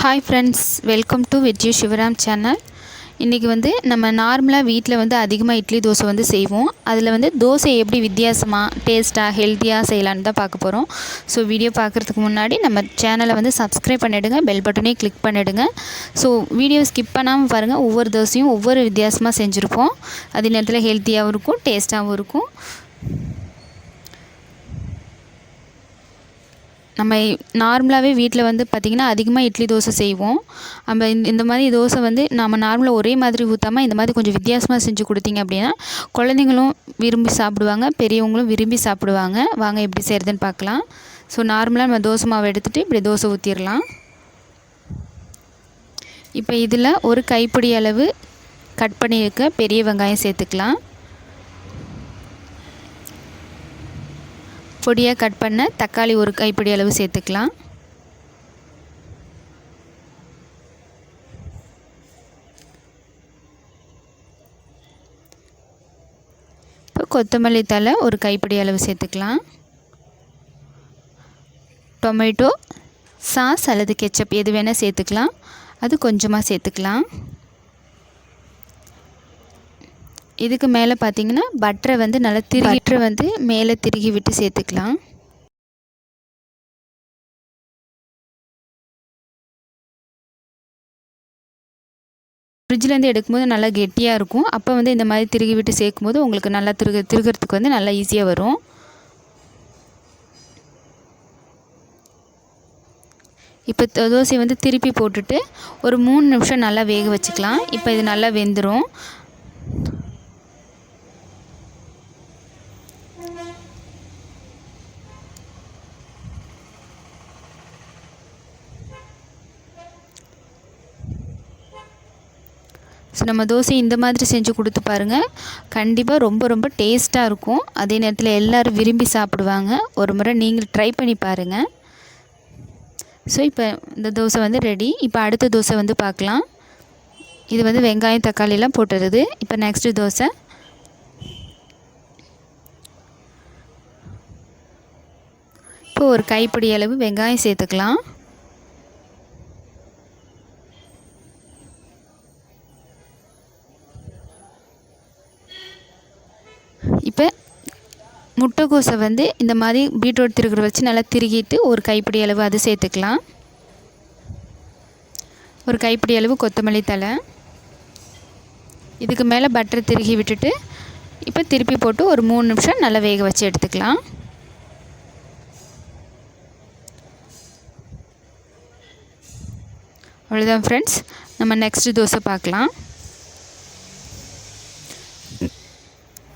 Hi friends, welcome to veggie Sivaram channel. இன்றைக்கி வந்து நம்ம நார்மலாக வீட்டில் வந்து அதிகமாக இட்லி தோசை வந்து செய்வோம். அதில் வந்து தோசை எப்படி வித்தியாசமாக டேஸ்ட்டாக ஹெல்த்தியாக செய்யலான்னு தான் பார்க்க போகிறோம். ஸோ வீடியோ பார்க்குறதுக்கு முன்னாடி நம்ம சேனலை வந்து சப்ஸ்கிரைப் பண்ணிவிடுங்க, பெல் பட்டனையும் கிளிக் பண்ணிவிடுங்க. ஸோ வீடியோ ஸ்கிப் பண்ணாமல் பாருங்கள். ஒவ்வொரு தோசையும் ஒவ்வொரு வித்தியாசமாக செஞ்சுருப்போம். அதே நேரத்தில் ஹெல்த்தியாகவும் இருக்கும், டேஸ்ட்டாகவும் இருக்கும். நம்ம நார்மலாகவே வீட்டில் வந்து பார்த்திங்கன்னா அதிகமாக இட்லி தோசை செய்வோம். நம்ம இந்த மாதிரி தோசை வந்து நம்ம நார்மலாக ஒரே மாதிரி ஊற்றாமல் இந்த மாதிரி கொஞ்சம் வித்தியாசமாக செஞ்சு கொடுத்தீங்க அப்படின்னா குழந்தைங்களும் விரும்பி சாப்பிடுவாங்க, பெரியவங்களும் விரும்பி சாப்பிடுவாங்க. வாங்க எப்படி செய்கிறதுன்னு பார்க்கலாம். ஸோ நார்மலாக நம்ம தோசை மாவு எடுத்துகிட்டு இப்படி தோசை ஊற்றிடலாம். இப்போ இதில் ஒரு கைப்பிடி அளவு கட் பண்ணியிருக்க பெரிய வெங்காயம் சேர்த்துக்கலாம். பொடியாக கட் பண்ண தக்காளி ஒரு கைப்பிடி அளவு சேர்த்துக்கலாம். இப்போ கொத்தமல்லி தழை ஒரு கைப்பிடி அளவு சேர்த்துக்கலாம். டொமேட்டோ சாஸ் அல்லது கெச்சப் எது வேணால் சேர்த்துக்கலாம். அது கொஞ்சமாக சேர்த்துக்கலாம். இதுக்கு மேலே பார்த்திங்கன்னா பட்டரை வந்து நல்லா மேலே திருகி விட்டு சேர்த்துக்கலாம். ஃப்ரிட்ஜிலேருந்து எடுக்கும்போது நல்லா கெட்டியாக இருக்கும். அப்போ வந்து இந்த மாதிரி திருகி விட்டு சேர்க்கும்போது உங்களுக்கு நல்லா திருகிறதுக்கு வந்து நல்லா ஈஸியாக வரும். இப்போ தோசையை வந்து திருப்பி போட்டுட்டு ஒரு 3 நிமிஷம் நல்லா வேக வச்சுக்கலாம். இப்போ இது நல்லா வெந்துடும். ஸோ நம்ம தோசை இந்த மாதிரி செஞ்சு கொடுத்து பாருங்கள். கண்டிப்பாக ரொம்ப டேஸ்ட்டாக இருக்கும். அதே நேரத்தில் எல்லோரும் விரும்பி சாப்பிடுவாங்க. ஒரு முறை நீங்கள் ட்ரை பண்ணி பாருங்கள். ஸோ இப்போ இந்த தோசை வந்து ரெடி. இப்போ அடுத்த தோசை வந்து பார்க்கலாம். இது வந்து வெங்காயம் தக்காளிலாம் போட்டுருது. இப்போ நெக்ஸ்ட்டு தோசை. இப்போ ஒரு கைப்பிடி அளவு வெங்காயம் சேர்த்துக்கலாம். இப்போ முட்டைக்கோஸை வந்து இந்த மாதிரி பீட்ரூட் திருகிற வச்சு நல்லா திருகிட்டு ஒரு கைப்பிடி அளவு அது சேர்த்துக்கலாம். ஒரு கைப்பிடி அளவு கொத்தமல்லி தழை. இதுக்கு மேலே பட்டர் திருகி விட்டுட்டு இப்போ திருப்பி போட்டு ஒரு 3 நிமிஷம் நல்லா வேக வச்சு எடுத்துக்கலாம். அவ்வளோதான் ஃப்ரெண்ட்ஸ். நம்ம நெக்ஸ்ட்டு தோசை பார்க்கலாம்.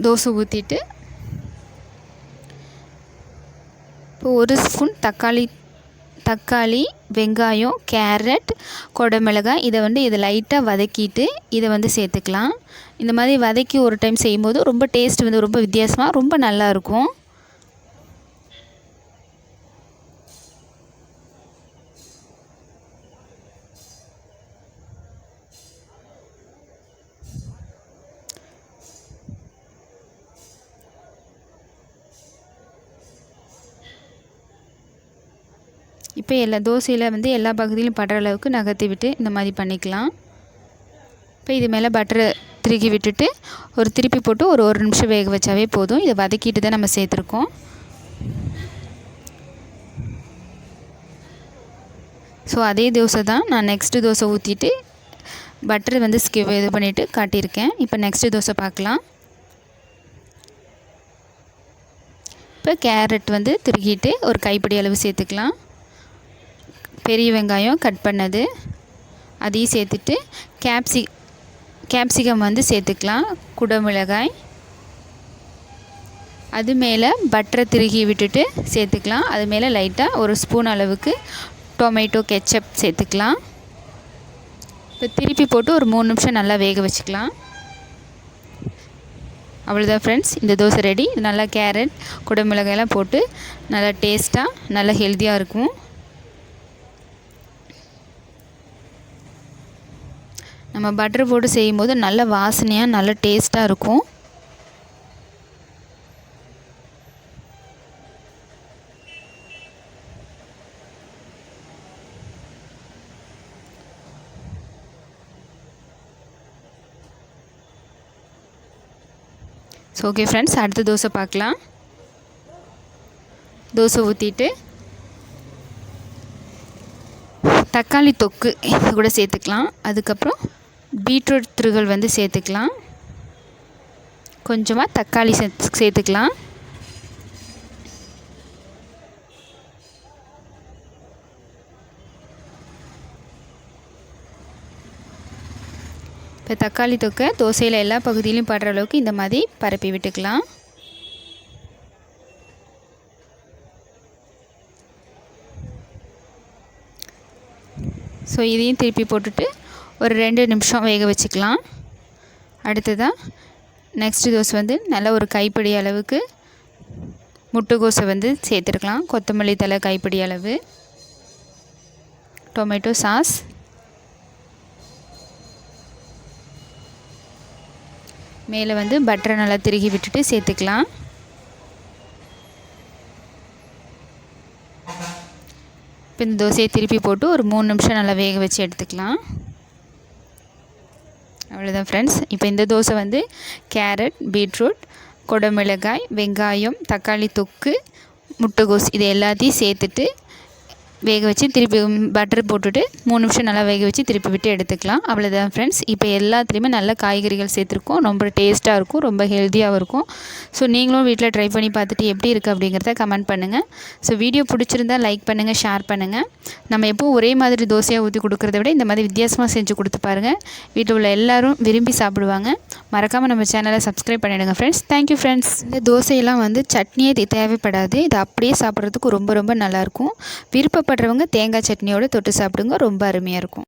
தோசை ஊற்றிட்டு இப்போ ஒரு ஸ்பூன் தக்காளி வெங்காயம் கேரட் குடமிளகாய் இதை லைட்டாக வதக்கிட்டு இதை வந்து சேர்த்துக்கலாம். இந்த மாதிரி வதக்கி ஒரு டைம் செய்யும்போது ரொம்ப டேஸ்ட் வந்து ரொம்ப வித்தியாசமாக ரொம்ப நல்லாயிருக்கும். இப்போ தோசையில் வந்து எல்லா பகுதியிலும் படுற அளவுக்கு நகர்த்தி விட்டு இந்த மாதிரி பண்ணிக்கலாம். இப்போ இது மேலே பட்டரை திருகி விட்டுட்டு ஒரு திருப்பி போட்டு ஒரு நிமிஷம் வேக வச்சாவே போதும். இதை வதக்கிட்டு தான் நம்ம சேர்த்துருக்கோம். ஸோ அதே தோசை தான் நான் நெக்ஸ்ட்டு தோசை ஊற்றிட்டு பட்டரை வந்து இது பண்ணிவிட்டு காட்டியிருக்கேன். இப்போ நெக்ஸ்ட்டு தோசை பார்க்கலாம். இப்போ கேரட் வந்து திருகிட்டு ஒரு கைப்பிடி அளவு சேர்த்துக்கலாம். பெரிய வெங்காயம் கட் பண்ணது அதையும் சேர்த்துட்டு கேப்சிகம் வந்து சேர்த்துக்கலாம். குடமிளகாய் அது மேலே பட்டரை திருகி விட்டுட்டு சேர்த்துக்கலாம். அது மேலே லைட்டாக ஒரு ஸ்பூன் அளவுக்கு டொமேட்டோ கெச்சப் சேர்த்துக்கலாம். இப்போ திருப்பி போட்டு ஒரு 3 நிமிஷம் நல்லா வேக வச்சுக்கலாம். அவ்வளோதான் ஃப்ரெண்ட்ஸ், இந்த தோசை ரெடி. இது நல்லா கேரட் குடமிளகாயெல்லாம் போட்டு நல்லா டேஸ்ட்டாக நல்லா ஹெல்த்தியாக இருக்கும். நம்ம பட்டர் போட்டு செய்யும்போது நல்ல வாசனையாக நல்ல டேஸ்ட்டாக இருக்கும். ஸோ ஓகே ஃப்ரெண்ட்ஸ், அடுத்த தோசை பார்க்கலாம். தோசை ஊற்றிட்டு தக்காளி தொக்கு இது கூட சேர்த்துக்கலாம். அதுக்கப்புறம் பீட்ரூட் துருகல் வந்து சேர்த்துக்கலாம். கொஞ்சமாக தக்காளி சேர்த்துக்கலாம். இப்போ தக்காளி தொக்கை தோசையில் எல்லா பகுதியிலையும் படுற அளவுக்கு இந்த மாதிரி பரப்பி விட்டுக்கலாம். ஸோ இதையும் திருப்பி போட்டுட்டு ஒரு 2 நிமிஷம் வேக வச்சுக்கலாம். அடுத்ததாக நெக்ஸ்ட்டு தோசை வந்து நல்லா ஒரு கைப்பிடி அளவுக்கு முட்டைக்கோஸை வந்து சேர்த்துருக்கலாம். கொத்தமல்லி தழை கைப்பிடி அளவு, டொமேட்டோ சாஸ், மேலே வந்து பட்டரை நல்லா திருகி விட்டுட்டு சேர்த்துக்கலாம். இப்போ இந்த தோசையை திருப்பி போட்டு ஒரு 3 நிமிஷம் நல்லா வேக வச்சு எடுத்துக்கலாம். அவ்வளோதான் ஃப்ரெண்ட்ஸ். இப்போ இந்த தோசை வந்து கேரட், பீட்ரூட், குடமிளகாய், வெங்காயம், தக்காளி தொக்கு, முட்டைகோஸ் இது எல்லாத்தையும் சேர்த்துட்டு வேக வச்சு திருப்பி பட்டர் போட்டுட்டு 3 நிமிஷம் நல்லா வேக வச்சு திருப்பி விட்டு எடுத்துக்கலாம். அவ்வளோதான் ஃப்ரெண்ட்ஸ். இப்போ எல்லாத்துலேயுமே நல்ல காய்கறிகள் சேர்த்துருக்கோம். ரொம்ப டேஸ்ட்டாக இருக்கும், ரொம்ப ஹெல்த்தியாகவும் இருக்கும். ஸோ நீங்களும் வீட்டில் ட்ரை பண்ணி பார்த்துட்டு எப்படி இருக்குது அப்படிங்கிறத கமெண்ட் பண்ணுங்கள். ஸோ வீடியோ பிடிச்சிருந்தா லைக் பண்ணுங்கள், ஷேர் பண்ணுங்கள். நம்ம எப்போவும் ஒரே மாதிரி தோசையாக ஊற்றி கொடுக்குறத விட இந்த மாதிரி வித்தியாசமாக செஞ்சு கொடுத்து பாருங்கள். வீட்டில் உள்ள எல்லோரும் விரும்பி சாப்பிடுவாங்க. மறக்காமல் நம்ம சேனலை சப்ஸ்கிரைப் பண்ணிவிடுங்க ஃப்ரெண்ட்ஸ். Thank you friends. இந்த தோசையெல்லாம் வந்து சட்னியே தேவைப்படாது. இது அப்படியே சாப்பிட்றதுக்கு ரொம்ப ரொம்ப நல்லாயிருக்கும். விருப்பப்படுறவங்க தேங்காய் சட்னியோடு தொட்டு சாப்பிடுங்க, ரொம்ப அருமையாக இருக்கும்.